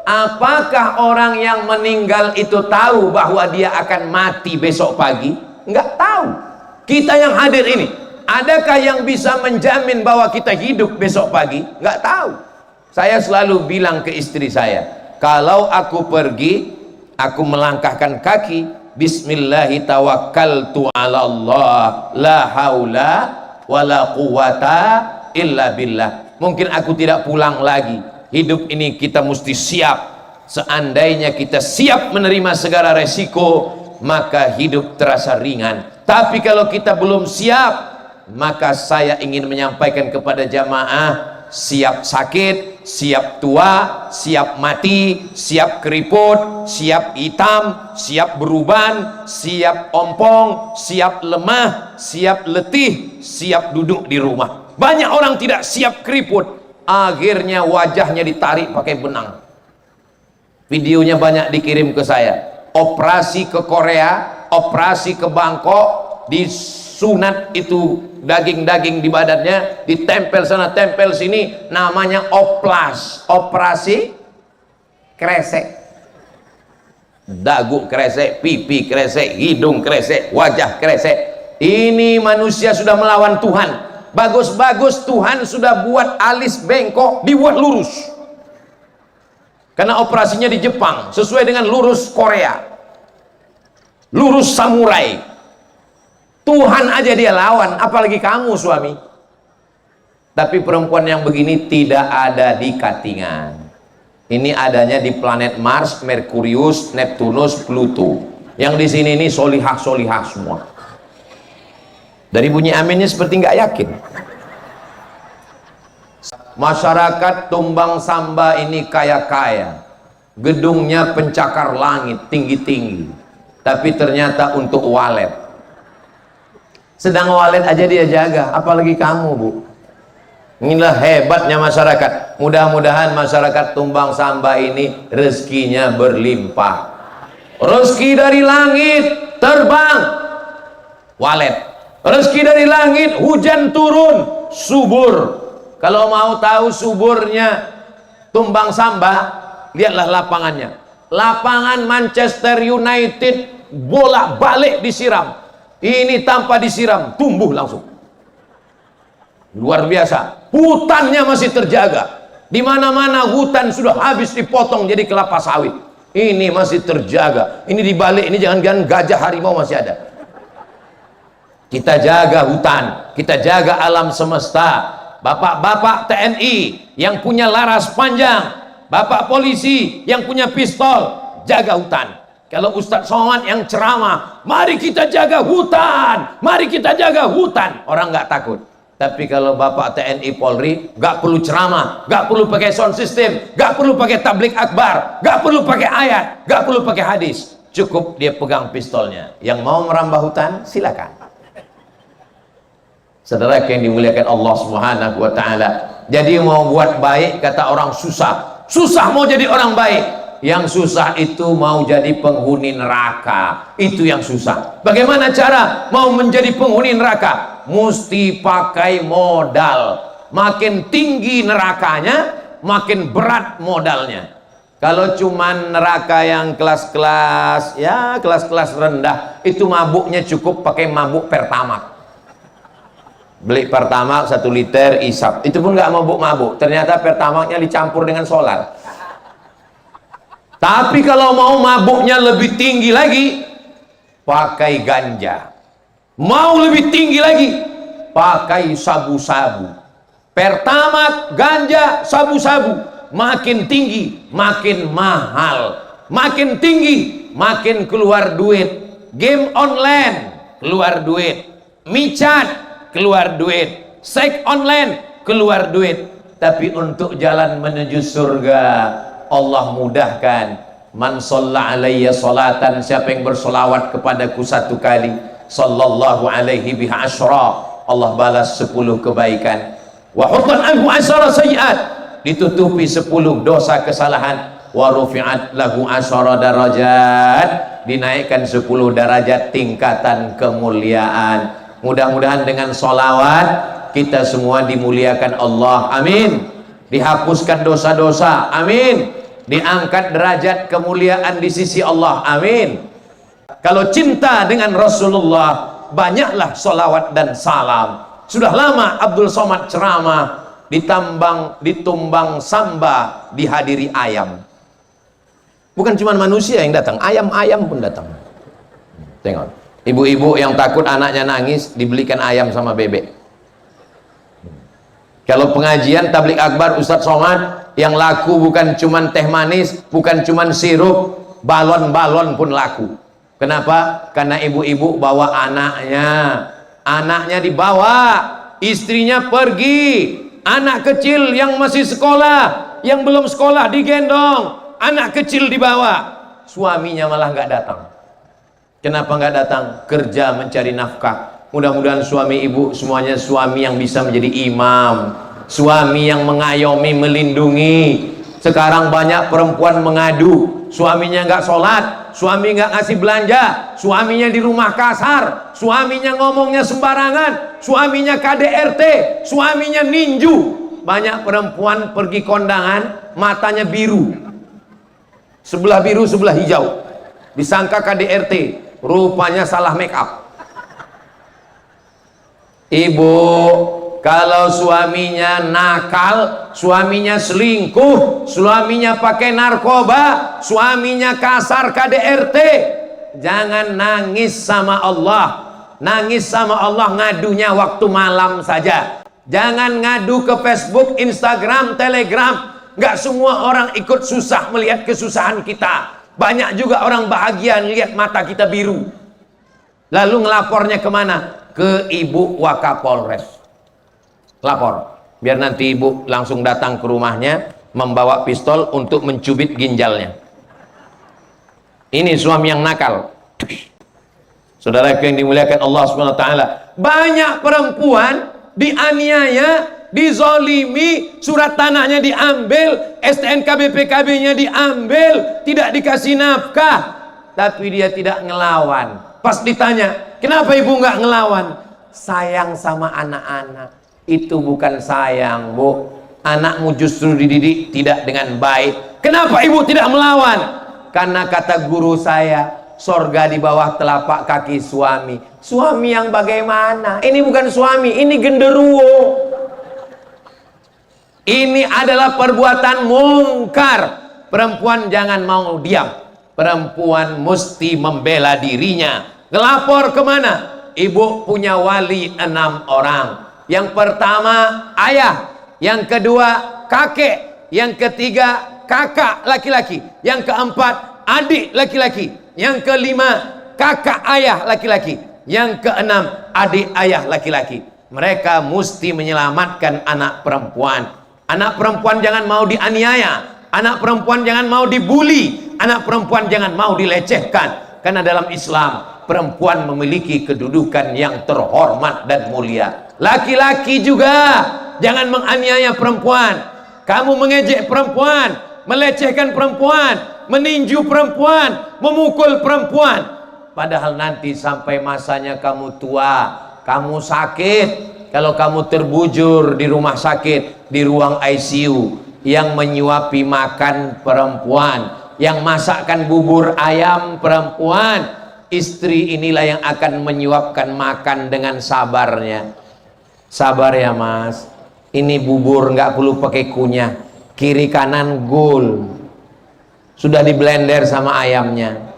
apakah orang yang meninggal itu tahu bahwa dia akan mati besok pagi? Enggak tahu. Kita yang hadir ini, adakah yang bisa menjamin bahwa kita hidup besok pagi? Enggak tahu. Saya selalu bilang ke istri saya, kalau aku pergi, aku melangkahkan kaki, bismillahi tawakkaltu ala Allah, la haula wala quwata illa billah. Mungkin aku tidak pulang lagi. Hidup ini kita mesti siap. Seandainya kita siap menerima segala resiko, maka hidup terasa ringan. Tapi kalau kita belum siap, maka saya ingin menyampaikan kepada jamaah, siap sakit, siap tua, siap mati, siap keriput, siap hitam, siap beruban, siap ompong, siap lemah, siap letih, siap duduk di rumah. Banyak orang tidak siap keriput, akhirnya wajahnya ditarik pakai benang. Videonya banyak dikirim ke saya. Operasi ke Korea, operasi ke Bangkok, disunat itu daging-daging di badannya, ditempel sana tempel sini, namanya oplas, operasi kresek. Dagu kresek, pipi kresek, hidung kresek, wajah kresek. Ini manusia sudah melawan Tuhan. Bagus-bagus Tuhan sudah buat alis bengkok, dibuat lurus. Karena operasinya di Jepang, sesuai dengan lurus Korea. lurus samurai. Tuhan aja dia lawan, apalagi kamu suami. Tapi perempuan yang begini tidak ada di Katingan. Ini adanya di planet Mars, Merkurius, Neptunus, Pluto. Yang di sini ini solihah-solihah semua. Dari bunyi aminnya seperti nggak yakin. Masyarakat Tumbang Samba ini kaya-kaya. Gedungnya pencakar langit, tinggi-tinggi. Tapi ternyata untuk walet. Sedang walet aja dia jaga, apalagi kamu, Bu. Inilah hebatnya masyarakat. Mudah-mudahan masyarakat Tumbang Samba ini rezekinya berlimpah. Rezeki dari langit terbang, walet. Rezeki dari langit hujan turun, subur. Kalau mau tahu suburnya Tumbang Samba, lihatlah lapangannya. Lapangan Manchester United bolak-balik disiram. Ini tanpa disiram, tumbuh langsung. Luar biasa. Hutannya masih terjaga. Di mana-mana hutan sudah habis dipotong jadi kelapa sawit. Ini masih terjaga. Ini dibalik, ini jangan-jangan gajah harimau masih ada. Kita jaga hutan, kita jaga alam semesta. Bapak-bapak TNI yang punya laras panjang, bapak polisi yang punya pistol, jaga hutan. Kalau Ustadz Somad yang ceramah, mari kita jaga hutan, mari kita jaga hutan, orang nggak takut. Tapi kalau bapak TNI Polri nggak perlu ceramah, nggak perlu pakai sound system, nggak perlu pakai tablik akbar, nggak perlu pakai ayat, nggak perlu pakai hadis, cukup dia pegang pistolnya. Yang mau merambah hutan silakan. Saudara yang dimuliakan Allah Subhanahu wa taala. Jadi mau buat baik kata orang susah. Susah mau jadi orang baik. Yang susah itu mau jadi penghuni neraka. Itu yang susah. Bagaimana cara mau menjadi penghuni neraka? Mesti pakai modal. Makin tinggi nerakanya, makin berat modalnya. Kalau cuman neraka yang kelas-kelas, ya kelas-kelas rendah, itu mabuknya cukup pakai mabuk Pertamax. Beli Pertamax 1 liter isap, itu pun nggak mabuk-mabuk. Ternyata Pertamaxnya dicampur dengan solar. Tapi kalau mau mabuknya lebih tinggi lagi, pakai ganja. Mau lebih tinggi lagi, pakai sabu-sabu. Pertamax, ganja, sabu-sabu, makin tinggi makin mahal, makin tinggi makin keluar duit. Game online keluar duit, micat keluar duit, seks online keluar duit. Tapi untuk jalan menuju surga Allah mudahkan. Man shalla alayya salatan, siapa yang bersolawat kepadaku 1 kali, sallallahu alaihi biha asyra, Allah balas 10 kebaikan. Wa hutan anhu asyara sayiat, ditutupi 10 dosa kesalahan. Wa rufi'at lahu asyara darajat, dinaikkan 10 derajat tingkatan kemuliaan. Mudah-mudahan dengan solawat kita semua dimuliakan Allah, amin. Dihapuskan dosa-dosa, amin. Diangkat derajat kemuliaan di sisi Allah, amin. Kalau cinta dengan Rasulullah, banyaklah solawat dan salam. Sudah lama Abdul Somad ceramah di Tumbang Samba dihadiri ayam. Bukan cuma manusia yang datang, ayam-ayam pun datang. Tengok, ibu-ibu yang takut anaknya nangis dibelikan ayam sama bebek. Kalau pengajian tablik akbar Ustadz Somad, yang laku bukan cuman teh manis, bukan cuman sirup, balon-balon pun laku. Kenapa? Karena ibu-ibu bawa anaknya dibawa, istrinya pergi, anak kecil yang masih sekolah, yang belum sekolah digendong, anak kecil dibawa, suaminya malah nggak datang. Kenapa nggak datang? Kerja mencari nafkah. Mudah-mudahan suami ibu semuanya suami yang bisa menjadi imam, suami yang mengayomi, melindungi. Sekarang banyak perempuan mengadu, suaminya nggak sholat, suami nggak ngasih belanja, suaminya di rumah kasar, suaminya ngomongnya sembarangan, suaminya KDRT, suaminya ninju. Banyak perempuan pergi kondangan, matanya biru, sebelah biru sebelah hijau, disangka KDRT, rupanya salah make up. Ibu, kalau suaminya nakal, suaminya selingkuh, suaminya pakai narkoba, suaminya kasar KDRT, jangan nangis sama Allah. Nangis sama Allah ngadunya waktu malam saja. Jangan ngadu ke Facebook, Instagram, Telegram. Nggak semua orang ikut susah melihat kesusahan kita. Banyak juga orang bahagia melihat mata kita biru. Lalu ngelapornya kemana? Ke Ibu Wakapolres. Lapor. Biar nanti ibu langsung datang ke rumahnya, membawa pistol untuk mencubit ginjalnya. Ini suami yang nakal. Saudara yang dimuliakan Allah SWT, banyak perempuan dianiaya, dizolimi, surat tanahnya diambil, STNK BPKB-nya diambil, tidak dikasih nafkah, tapi dia tidak ngelawan. Pas ditanya, kenapa ibu nggak ngelawan? Sayang sama anak-anak. Itu bukan sayang, Bu. Anakmu justru dididik tidak dengan baik. Kenapa ibu tidak melawan? Karena kata guru saya, sorga di bawah telapak kaki suami. Suami yang bagaimana? Ini bukan suami, ini genderuwo. Ini adalah perbuatan mungkar. Perempuan jangan mau diam. Perempuan mesti membela dirinya. Ngelapor kemana? Ibu punya wali 6 orang. Yang pertama ayah, yang kedua kakek, yang ketiga kakak laki-laki, yang keempat adik laki-laki, yang kelima kakak ayah laki-laki, yang keenam adik ayah laki-laki. Mereka mesti menyelamatkan anak perempuan. Anak perempuan jangan mau dianiaya, anak perempuan jangan mau dibuli, anak perempuan jangan mau dilecehkan. Karena dalam Islam perempuan memiliki kedudukan yang terhormat dan mulia. Laki-laki juga jangan menganiaya perempuan. Kamu mengejek perempuan, melecehkan perempuan, meninju perempuan, memukul perempuan. Padahal nanti sampai masanya kamu tua, kamu sakit. Kalau kamu terbujur di rumah sakit, di ruang ICU, yang menyuapi makan perempuan, yang masakkan bubur ayam perempuan, istri inilah yang akan menyuapkan makan dengan sabarnya. Sabar ya mas, ini bubur nggak perlu pakai kunyah, kiri kanan gul, sudah di blender sama ayamnya.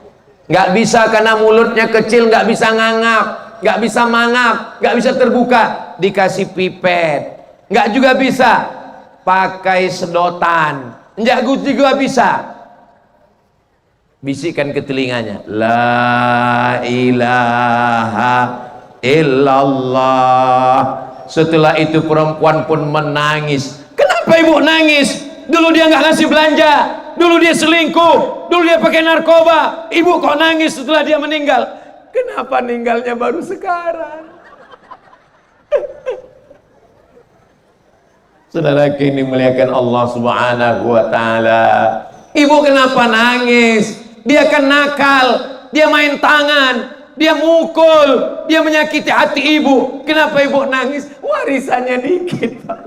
Nggak bisa karena mulutnya kecil, nggak bisa ngangap, nggak bisa mangap, nggak bisa terbuka, dikasih pipet. Nggak juga bisa pakai sedotan, nggak juga bisa. Bisikan ke telinganya, la ilaha illallah. Setelah itu perempuan pun menangis. Kenapa ibu nangis? Dulu dia nggak ngasih belanja, dulu dia selingkuh, dulu dia pakai narkoba. Ibu kok nangis setelah dia meninggal? Kenapa meninggalnya baru sekarang? Saudara ini muliakan Allah Subhanahu wa Ta'ala. Ibu kenapa nangis? Dia kan nakal, dia main tangan, dia mukul, dia menyakiti hati ibu. Kenapa ibu nangis? Warisannya dikit, Pak.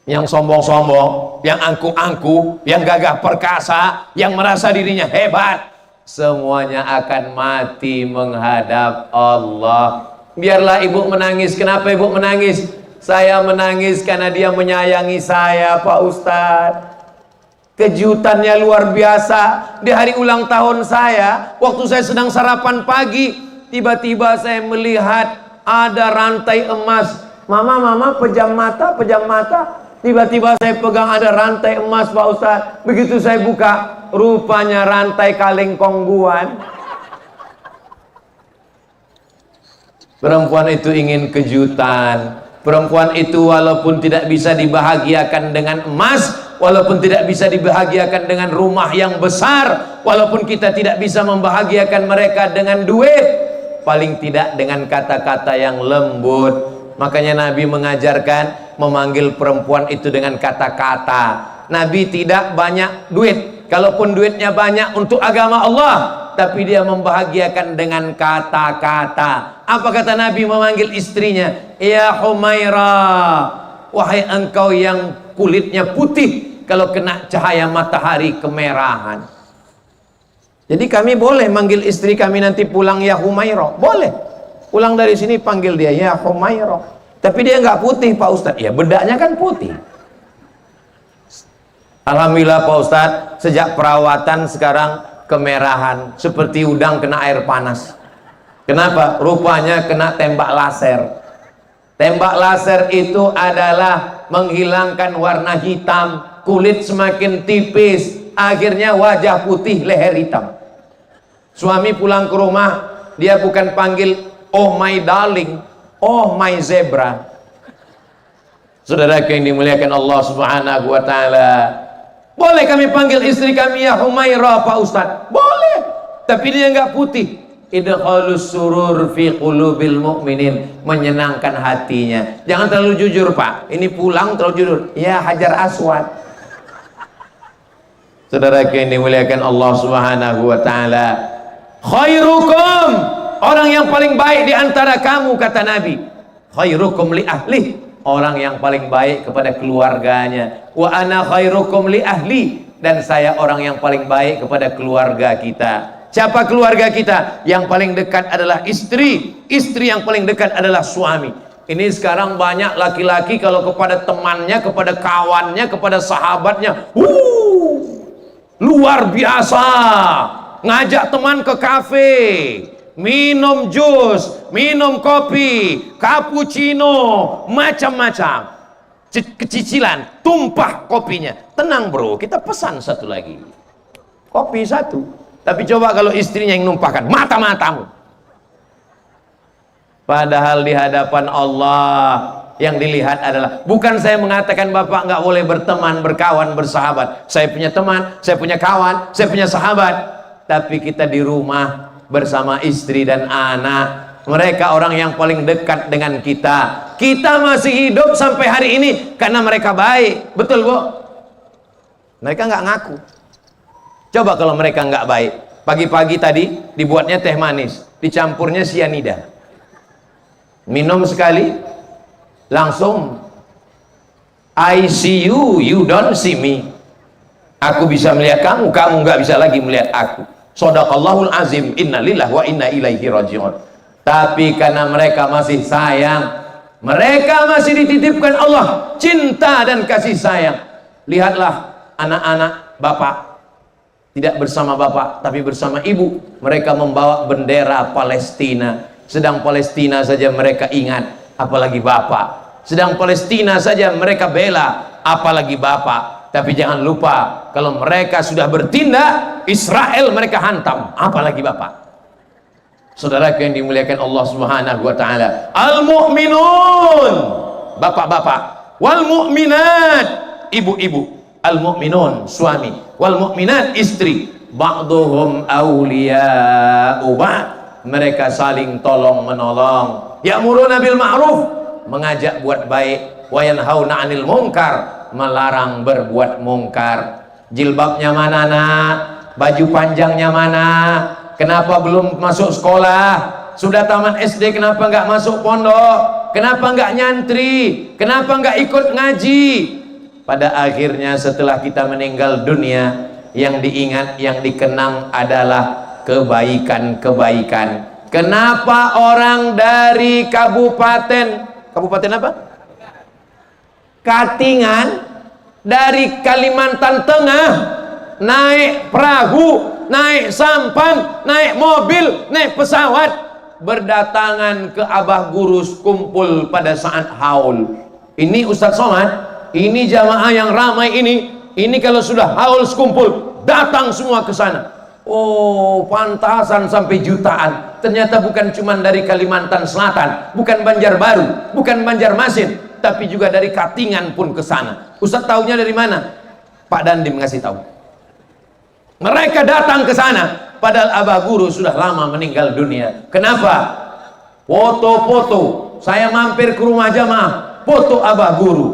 Yang sombong-sombong, yang angku-angku, yang gagah perkasa, yang merasa dirinya hebat, semuanya akan mati menghadap Allah. Biarlah ibu menangis. Kenapa ibu menangis? Saya menangis karena dia menyayangi saya, Pak Ustadz. Kejutannya luar biasa. Di hari ulang tahun saya, waktu saya sedang sarapan pagi, tiba-tiba saya melihat ada rantai emas. Mama, pejam mata. Tiba-tiba saya pegang ada rantai emas, Pak Ustadz. Begitu saya buka, rupanya rantai kaleng kongguan. Perempuan itu ingin kejutan. Perempuan itu walaupun tidak bisa dibahagiakan dengan emas, walaupun tidak bisa dibahagiakan dengan rumah yang besar, walaupun kita tidak bisa membahagiakan mereka dengan duit, paling tidak dengan kata-kata yang lembut. Makanya Nabi mengajarkan memanggil perempuan itu dengan kata-kata. Nabi tidak banyak duit, kalaupun duitnya banyak untuk agama Allah, tapi dia membahagiakan dengan kata-kata. Apa kata Nabi memanggil istrinya? Ya Humaira, wahai engkau yang kulitnya putih, kalau kena cahaya matahari kemerahan. Jadi kami boleh manggil istri kami nanti pulang ya Humaira, boleh. Pulang dari sini panggil dia ya Humaira. Tapi dia nggak putih, Pak Ustadz. Ya bedanya kan putih. Alhamdulillah Pak Ustadz, sejak perawatan sekarang kemerahan seperti udang kena air panas. Kenapa? Rupanya kena tembak laser. Tembak laser itu adalah menghilangkan warna hitam, kulit semakin tipis, akhirnya wajah putih, leher hitam. Suami pulang ke rumah, dia bukan panggil oh my darling, oh my zebra. Saudara yang dimuliakan Allah Subhanahu wa taala, boleh kami panggil istri kami ya Humaira Pak Ustadz? Boleh, tapi dia enggak putih. Idkhalus surur fi qulubil mu'minin, menyenangkan hatinya. Jangan terlalu jujur Pak, ini pulang terlalu jujur, ya Hajar Aswad. Saudara yang dimuliakan Allah Subhanahu wa taala, khairukum, orang yang paling baik di antara kamu, kata Nabi, khairukum li ahli, orang yang paling baik kepada keluarganya. Wa ana khairukum li ahli, dan saya orang yang paling baik kepada keluarga kita. Siapa keluarga kita? Yang paling dekat adalah istri, istri yang paling dekat adalah suami. Ini sekarang banyak laki-laki kalau kepada temannya, kepada kawannya, kepada sahabatnya, luar biasa, ngajak teman ke kafe, minum jus, minum kopi, cappuccino, macam-macam, kecicilan, tumpah kopinya. Tenang bro, kita pesan satu lagi, kopi satu. Tapi coba kalau istrinya yang numpahkan, mata-matamu. Padahal di hadapan Allah yang dilihat adalah, bukan saya mengatakan bapak nggak boleh berteman, berkawan, bersahabat. Saya punya teman, saya punya kawan, saya punya sahabat. Tapi kita di rumah bersama istri dan anak, mereka orang yang paling dekat dengan kita. Kita masih hidup sampai hari ini karena mereka baik. Betul Bu? Mereka nggak ngaku. Coba kalau mereka nggak baik, pagi-pagi tadi dibuatnya teh manis, dicampurnya sianida, minum sekali, langsung I see you, you don't see me. Aku bisa melihat kamu, kamu nggak bisa lagi melihat aku. Shadaqallahul azim, innalillahi wa inna ilaihi raji'un. Tapi karena mereka masih sayang, mereka masih dititipkan Allah cinta dan kasih sayang. Lihatlah anak-anak bapak, tidak bersama bapak tapi bersama ibu, mereka membawa bendera Palestina. Sedang Palestina saja mereka ingat, apalagi bapak. Sedang Palestina saja mereka bela, apalagi bapak. Tapi jangan lupa, kalau mereka sudah bertindak, Israel mereka hantam, apalagi bapak. Saudara yang dimuliakan Allah Subhanahu wa taala, al-mu'minun, bapak-bapak, wal mu'minat, ibu-ibu, al-mu'minun suami, wal mu'minat istri, ba'duhum awliya'u ba'd, mereka saling tolong menolong. Ya'muruna bil ma'ruf, mengajak buat baik, wa yanhauna 'anil munkar, melarang berbuat mungkar. Jilbabnya mana nak? Baju panjangnya mana? Kenapa belum masuk sekolah? Sudah taman SD kenapa nggak masuk pondok? Kenapa nggak nyantri? Kenapa nggak ikut ngaji? Pada akhirnya setelah kita meninggal dunia, yang diingat, yang dikenang adalah kebaikan-kebaikan. Kenapa orang dari kabupaten apa? Katingan, dari Kalimantan Tengah, naik perahu, naik sampan, naik mobil, naik pesawat, berdatangan ke Abah Gurus, kumpul pada saat haul. Ini Ustadz Somad, ini jamaah yang ramai ini kalau sudah haul sekumpul, datang semua ke sana. Oh, pantasan sampai jutaan. Ternyata bukan cuma dari Kalimantan Selatan, bukan Banjarbaru, bukan Banjarmasin, tapi juga dari Katingan pun ke sana. Ustadz taunya dari mana? Pak Dandim ngasih tahu. Mereka datang ke sana, padahal Abah Guru sudah lama meninggal dunia. Kenapa? Foto-foto. Saya mampir ke rumah jamaah, foto Abah Guru.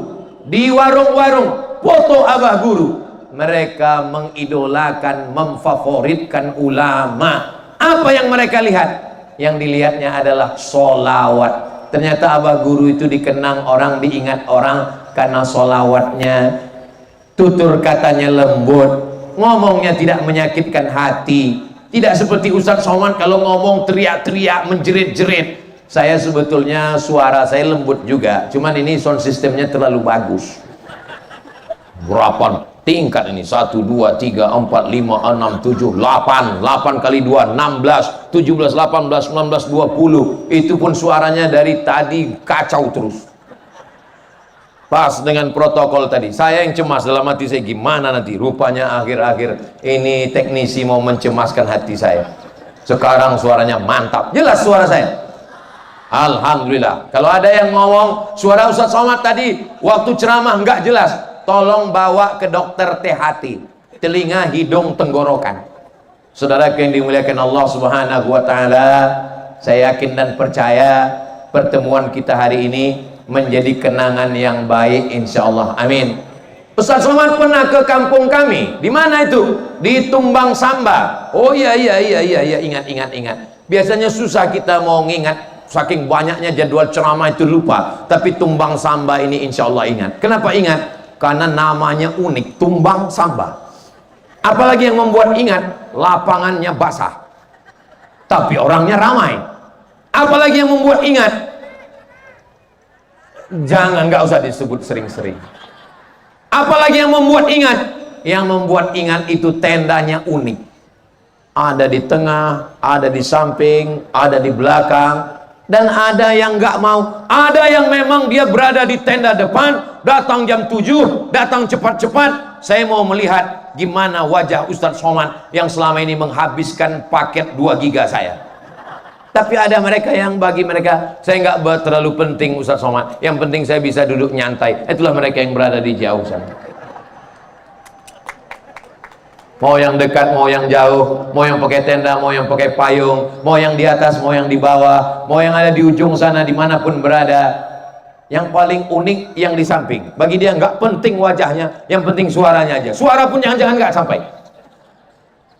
Di warung-warung, foto Abah Guru. Mereka mengidolakan, memfavoritkan ulama. Apa yang mereka lihat? Yang dilihatnya adalah sholawat. Ternyata Abah Guru itu dikenang orang, diingat orang karena sholawatnya. Tutur katanya lembut, ngomongnya tidak menyakitkan hati. Tidak seperti Ustadz Somad kalau ngomong teriak-teriak, menjerit-jerit. Saya sebetulnya suara saya lembut juga, cuman ini sound sistemnya terlalu bagus. Berapa tingkat ini 1, 2, 3, 4, 5, 6, 7, 8 8 kali 2, 16, 17, 18, 19, 20. Itu pun suaranya dari tadi kacau terus. Pas dengan protokol tadi, saya yang cemas dalam hati saya, gimana nanti rupanya akhir-akhir ini teknisi mau mencemaskan hati saya. Sekarang suaranya mantap, jelas suara saya. Alhamdulillah. Kalau ada yang ngomong suara Ustaz Somad tadi waktu ceramah nggak jelas, tolong bawa ke dokter THT, telinga, hidung, tenggorokan. Saudara yang dimuliakan Allah Subhanahu wa taala, saya yakin dan percaya pertemuan kita hari ini menjadi kenangan yang baik insyaallah. Amin. Ustaz Somad pernah ke kampung kami. Di mana itu? Di Tumbang Samba. Oh iya, ingat. Biasanya susah kita mau ngingat, saking banyaknya jadwal ceramah itu lupa. Tapi Tumbang Samba ini insya Allah ingat. Kenapa ingat? Karena namanya unik, Tumbang Samba. Apalagi yang membuat ingat? Lapangannya basah, tapi orangnya ramai. Apalagi yang membuat ingat? Nggak usah disebut sering-sering. Apalagi yang membuat ingat? Yang membuat ingat itu tendanya unik. Ada di tengah, ada di samping, ada di belakang. Dan ada yang nggak mau, ada yang memang dia berada di tenda depan, datang jam 7, datang cepat-cepat. Saya mau melihat gimana wajah Ustadz Somad yang selama ini menghabiskan paket 2 giga saya. Tapi ada mereka yang bagi mereka, saya nggak terlalu penting Ustadz Somad, yang penting saya bisa duduk nyantai. Itulah mereka yang berada di jauh sana. Mau yang dekat, mau yang jauh, mau yang pakai tenda, mau yang pakai payung, mau yang di atas, mau yang di bawah, mau yang ada di ujung sana, dimanapun berada. Yang paling unik yang di samping. Bagi dia nggak penting wajahnya, yang penting suaranya aja. Suara pun jangan-jangan nggak sampai.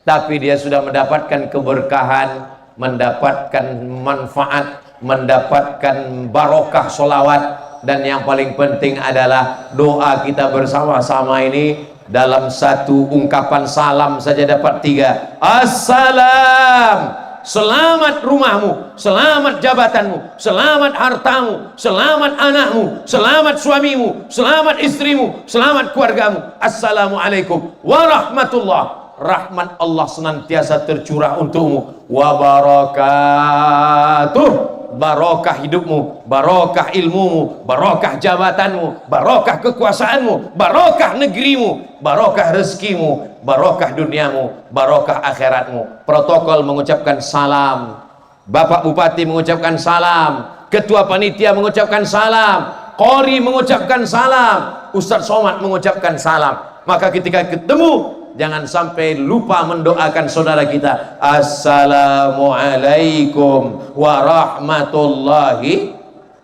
Tapi dia sudah mendapatkan keberkahan, mendapatkan manfaat, mendapatkan barokah sholawat. Dan yang paling penting adalah doa kita bersama-sama ini. Dalam satu ungkapan salam saja dapat 3. Assalam, selamat rumahmu, selamat jabatanmu, selamat hartamu, selamat anakmu, selamat suamimu, selamat istrimu, selamat keluargamu. Assalamualaikum warahmatullah. Rahmat Allah senantiasa tercurah untukmu. Wabarakatuh. Barokah hidupmu, barokah ilmumu, barokah jabatanmu, barokah kekuasaanmu, barokah negerimu, barokah rezekimu, barokah duniamu, barokah akhiratmu. Protokol mengucapkan salam, Bapak Bupati mengucapkan salam, Ketua Panitia mengucapkan salam, Qori mengucapkan salam, Ustadz Somad mengucapkan salam. Maka ketika ketemu, jangan sampai lupa mendoakan saudara kita. Assalamualaikum warahmatullahi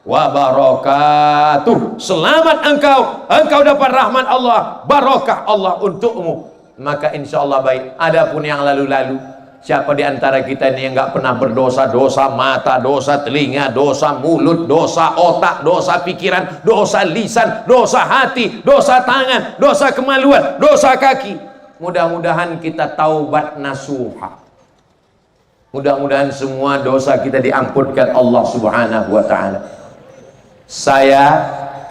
wabarakatuh. Selamat engkau dapat rahmat Allah, barokah Allah untukmu. Maka insya Allah baik. Adapun yang lalu-lalu, siapa di antara kita ini yang nggak pernah berdosa? Dosa mata, dosa telinga, dosa mulut, dosa otak, dosa pikiran, dosa lisan, dosa hati, dosa tangan, dosa kemaluan, dosa kaki. Mudah-mudahan kita taubat nasuha. Mudah-mudahan semua dosa kita diampunkan Allah Subhanahu wa taala. Saya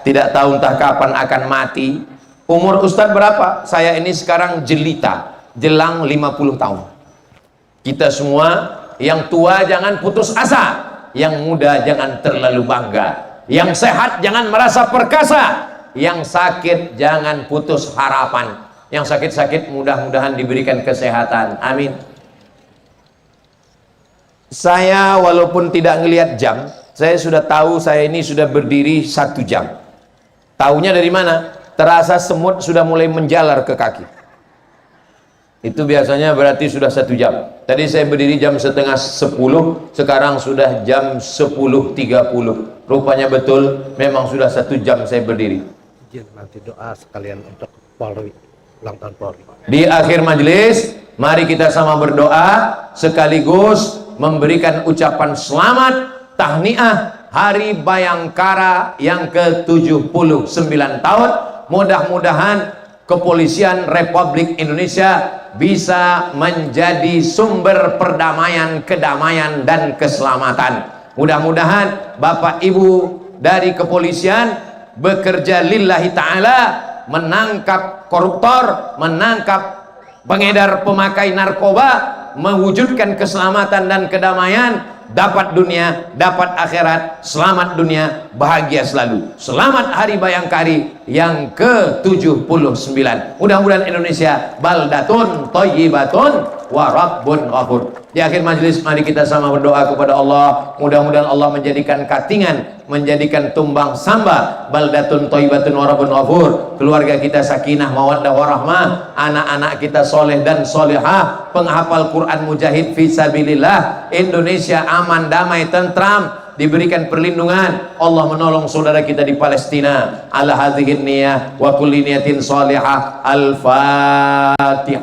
tidak tahu entah kapan akan mati. Umur Ustadz berapa? Saya ini sekarang jelita, jelang 50 tahun. Kita semua yang tua jangan putus asa, yang muda jangan terlalu bangga, yang sehat jangan merasa perkasa, yang sakit jangan putus harapan. Yang sakit-sakit mudah-mudahan diberikan kesehatan. Amin. Saya walaupun tidak ngelihat jam, saya sudah tahu saya ini sudah berdiri 1 jam. Taunya dari mana? Terasa semut sudah mulai menjalar ke kaki. Itu biasanya berarti sudah 1 jam. Tadi saya berdiri jam setengah 10, sekarang sudah jam 10.30. Rupanya betul, memang sudah 1 jam saya berdiri. Nanti doa sekalian untuk Polri. Di akhir majelis, mari kita sama berdoa sekaligus memberikan ucapan selamat tahniah Hari Bayangkara yang ke-79 tahun. Mudah-mudahan Kepolisian Republik Indonesia bisa menjadi sumber perdamaian, kedamaian dan keselamatan. Mudah-mudahan Bapak Ibu dari kepolisian bekerja lillahi ta'ala, menangkap koruptor, menangkap pengedar pemakai narkoba, mewujudkan keselamatan dan kedamaian, dapat dunia, dapat akhirat, selamat dunia, bahagia selalu. Selamat Hari Bayangkari yang ke-79. Mudah-mudahan Indonesia baldatun thayyibatun wa rabbun ghafur. Di akhir majelis mari kita sama berdoa kepada Allah, mudah-mudahan Allah menjadikan katingan, menjadikan tumbang samba baldatun thayyibatun wa rabbun ghafur, keluarga kita sakinah mawaddah warahmah, anak-anak kita soleh dan solehah, penghafal Quran mujahid fisabilillah, Indonesia aman, damai, tentram, diberikan perlindungan. Allah menolong saudara kita di Palestina. Ala hadhihi niyah wa kulli niyatin salihah. Al-Fatihah.